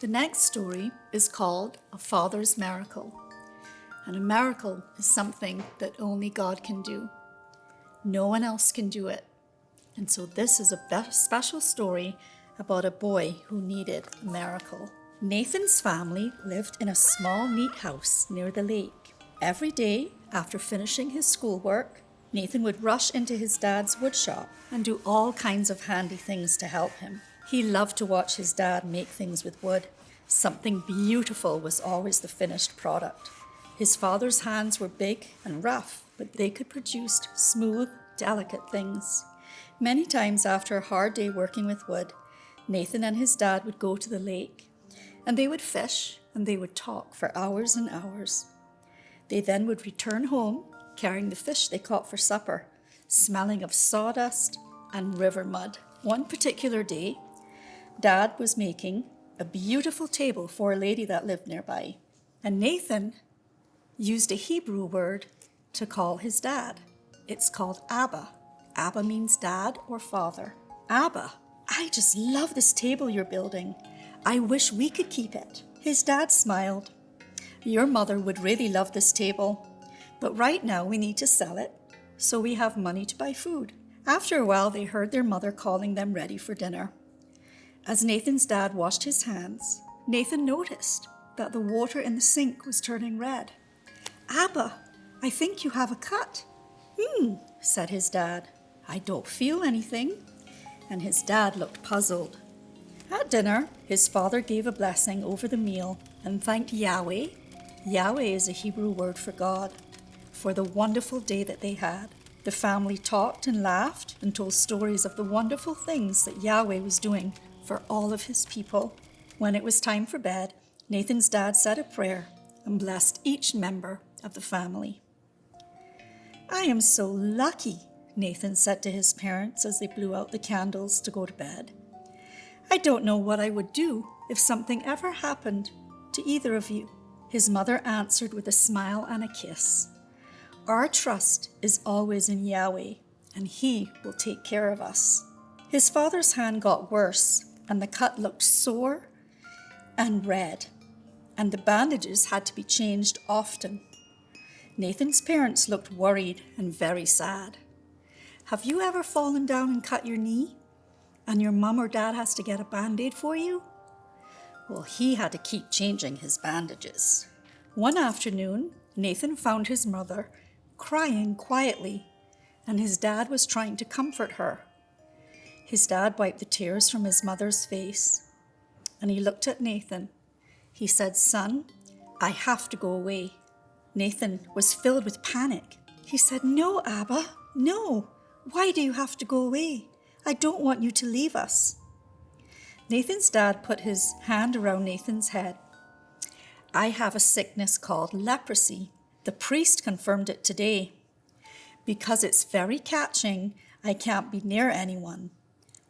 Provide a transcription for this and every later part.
The next story is called A Father's Miracle. And a miracle is something that only God can do. No one else can do it. And so this is a special story about a boy who needed a miracle. Nathan's family lived in a small, neat house near the lake. Every day, after finishing his schoolwork, Nathan would rush into his dad's woodshop and do all kinds of handy things to help him. He loved to watch his dad make things with wood. Something beautiful was always the finished product. His father's hands were big and rough, but they could produce smooth, delicate things. Many times after a hard day working with wood, Nathan and his dad would go to the lake, and they would fish and they would talk for hours and hours. They then would return home carrying the fish they caught for supper, smelling of sawdust and river mud. One particular day, Dad was making a beautiful table for a lady that lived nearby, and Nathan used a Hebrew word to call his dad. It's called Abba. Abba means dad or father. Abba, I just love this table you're building. I wish we could keep it. His dad smiled. Your mother would really love this table, but right now we need to sell it so we have money to buy food. After a while, they heard their mother calling them ready for dinner. As Nathan's dad washed his hands, Nathan noticed that the water in the sink was turning red. Abba, I think you have a cut. Said his dad. I don't feel anything. And his dad looked puzzled. At dinner, his father gave a blessing over the meal and thanked Yahweh. Yahweh is a Hebrew word for God, for the wonderful day that they had. The family talked and laughed and told stories of the wonderful things that Yahweh was doing for all of his people. When it was time for bed, Nathan's dad said a prayer and blessed each member of the family. I am so lucky, Nathan said to his parents as they blew out the candles to go to bed. I don't know what I would do if something ever happened to either of you. His mother answered with a smile and a kiss. Our trust is always in Yahweh, and He will take care of us. His father's hand got worse, and the cut looked sore and red, and the bandages had to be changed often. Nathan's parents looked worried and very sad. Have you ever fallen down and cut your knee, and your mom or dad has to get a Band-Aid for you? Well, he had to keep changing his bandages. One afternoon, Nathan found his mother crying quietly, and his dad was trying to comfort her. His dad wiped the tears from his mother's face, and he looked at Nathan. He said, Son, I have to go away. Nathan was filled with panic. He said, No, Abba, no. Why do you have to go away? I don't want you to leave us. Nathan's dad put his hand around Nathan's head. I have a sickness called leprosy. The priest confirmed it today. Because it's very catching, I can't be near anyone.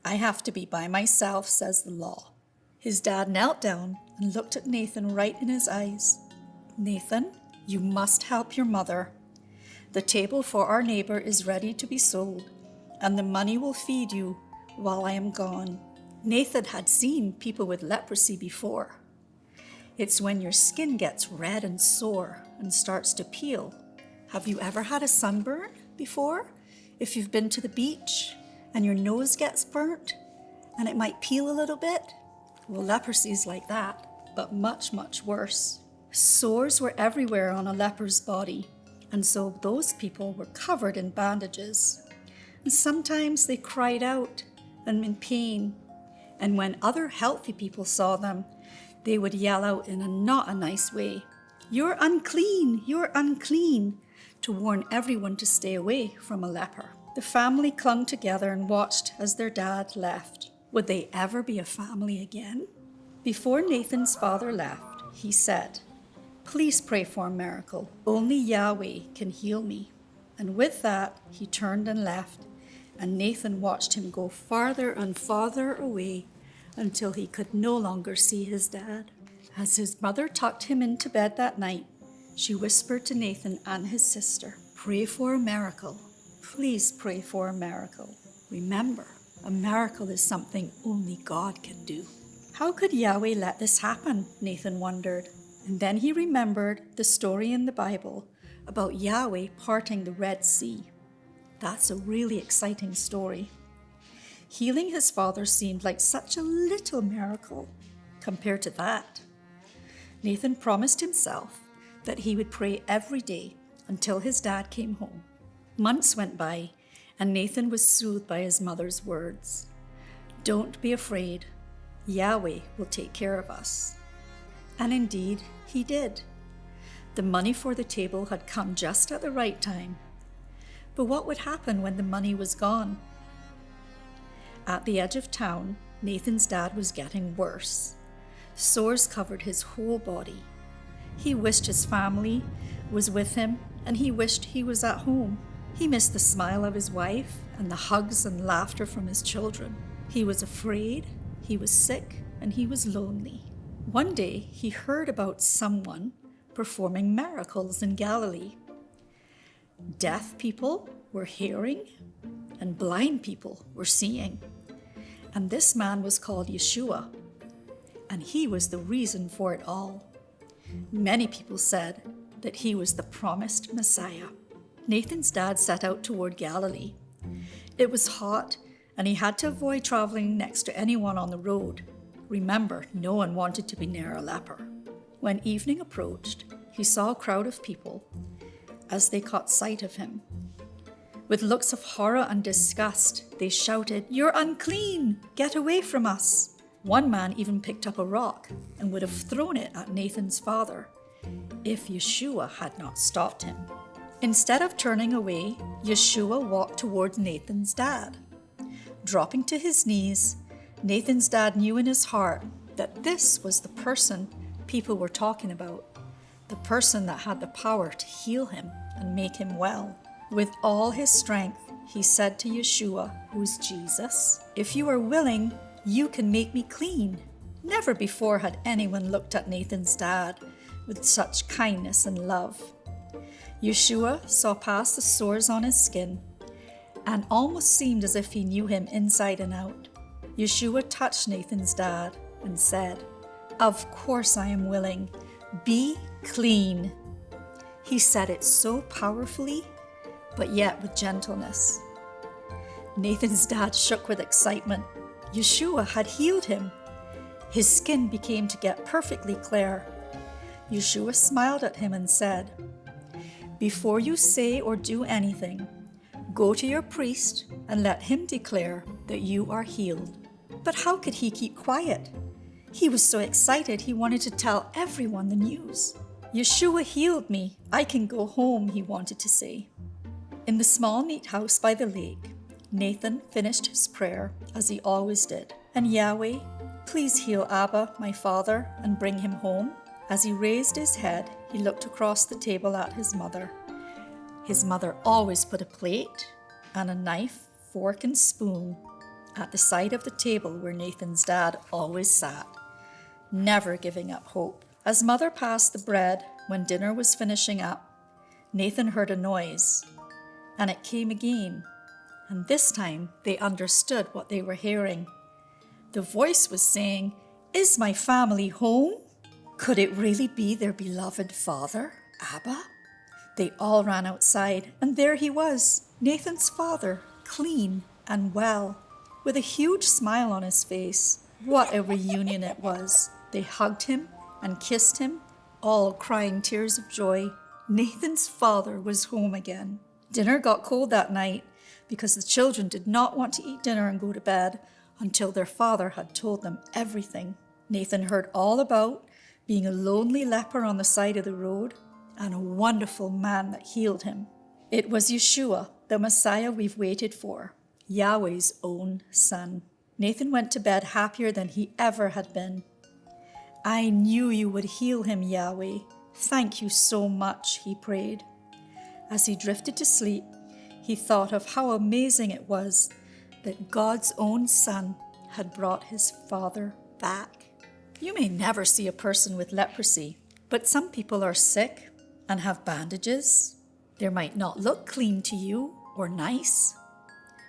I have to be by myself, says the law. His dad knelt down and looked at Nathan right in his eyes. Nathan, you must help your mother. The table for our neighbor is ready to be sold, and the money will feed you while I am gone. Nathan had seen people with leprosy before. It's when your skin gets red and sore and starts to peel. Have you ever had a sunburn before? If you've been to the beach and your nose gets burnt and it might peel a little bit? Well, leprosy is like that, but much, much worse. Sores were everywhere on a leper's body, and so those people were covered in bandages. And sometimes they cried out and in pain, and when other healthy people saw them, they would yell out in a not a nice way, You're unclean, you're unclean, to warn everyone to stay away from a leper. The family clung together and watched as their dad left. Would they ever be a family again? Before Nathan's father left, he said, Please pray for a miracle. Only Yahweh can heal me. And with that, he turned and left, and Nathan watched him go farther and farther away until he could no longer see his dad. As his mother tucked him into bed that night, she whispered to Nathan and his sister, Pray for a miracle. Please pray for a miracle. Remember, a miracle is something only God can do. How could Yahweh let this happen? Nathan wondered. And then he remembered the story in the Bible about Yahweh parting the Red Sea. That's a really exciting story. Healing his father seemed like such a little miracle compared to that. Nathan promised himself that he would pray every day until his dad came home. Months went by, and Nathan was soothed by his mother's words. Don't be afraid. Yahweh will take care of us. And indeed, he did. The money for the table had come just at the right time. But what would happen when the money was gone? At the edge of town, Nathan's dad was getting worse. Sores covered his whole body. He wished his family was with him, and he wished he was at home. He missed the smile of his wife and the hugs and laughter from his children. He was afraid, he was sick, and he was lonely. One day, he heard about someone performing miracles in Galilee. Deaf people were hearing, and blind people were seeing. And this man was called Yeshua, and he was the reason for it all. Many people said that he was the promised Messiah. Nathan's dad set out toward Galilee. It was hot, and he had to avoid traveling next to anyone on the road. Remember, no one wanted to be near a leper. When evening approached, he saw a crowd of people as they caught sight of him. With looks of horror and disgust, they shouted, "You're unclean! Get away from us!" One man even picked up a rock and would have thrown it at Nathan's father if Yeshua had not stopped him. Instead of turning away, Yeshua walked towards Nathan's dad. Dropping to his knees, Nathan's dad knew in his heart that this was the person people were talking about, the person that had the power to heal him and make him well. With all his strength, he said to Yeshua, who is Jesus, "If you are willing, you can make me clean." Never before had anyone looked at Nathan's dad with such kindness and love. Yeshua saw past the sores on his skin and almost seemed as if he knew him inside and out. Yeshua touched Nathan's dad and said, "Of course I am willing. Be clean." He said it so powerfully, but yet with gentleness. Nathan's dad shook with excitement. Yeshua had healed him. His skin became to get perfectly clear. Yeshua smiled at him and said, "Before you say or do anything, go to your priest and let him declare that you are healed." But how could he keep quiet? He was so excited he wanted to tell everyone the news. "Yeshua healed me. I can go home," he wanted to say. In the small neat house by the lake, Nathan finished his prayer as he always did. "And Yahweh, please heal Abba, my father, and bring him home." As he raised his head, he looked across the table at his mother. His mother always put a plate and a knife, fork, and spoon at the side of the table where Nathan's dad always sat, never giving up hope. As mother passed the bread when dinner was finishing up, Nathan heard a noise, and it came again, and this time they understood what they were hearing. The voice was saying, "Is my family home?" Could it really be their beloved father, Abba? They all ran outside, and there he was, Nathan's father, clean and well, with a huge smile on his face. What a reunion it was. They hugged him and kissed him, all crying tears of joy. Nathan's father was home again. Dinner got cold that night because the children did not want to eat dinner and go to bed until their father had told them everything. Nathan heard all about being a lonely leper on the side of the road and a wonderful man that healed him. It was Yeshua, the Messiah we've waited for, Yahweh's own son. Nathan went to bed happier than he ever had been. "I knew you would heal him, Yahweh. Thank you so much," he prayed. As he drifted to sleep, he thought of how amazing it was that God's own son had brought his father back. You may never see a person with leprosy, but some people are sick and have bandages. They might not look clean to you or nice,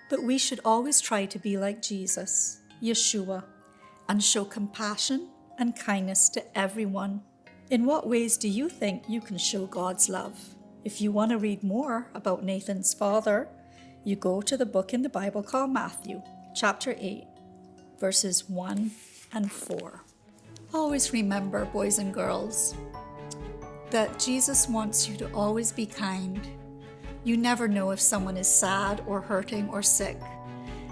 but we should always try to be like Jesus, Yeshua, and show compassion and kindness to everyone. In what ways do you think you can show God's love? If you want to read more about Nathan's father, you go to the book in the Bible called Matthew, chapter 8, verses 1 and 4. Always remember, boys and girls, that Jesus wants you to always be kind. You never know if someone is sad or hurting or sick,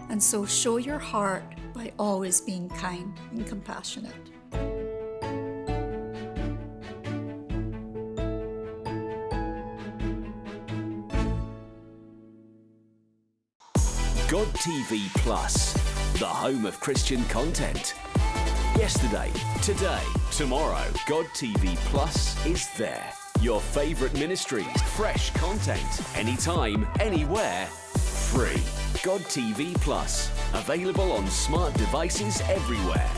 and so show your heart by always being kind and compassionate. God TV Plus, the home of Christian content. Yesterday, today, tomorrow, God TV Plus is there. Your favourite ministries, fresh content, anytime, anywhere, free. God TV Plus, available on smart devices everywhere.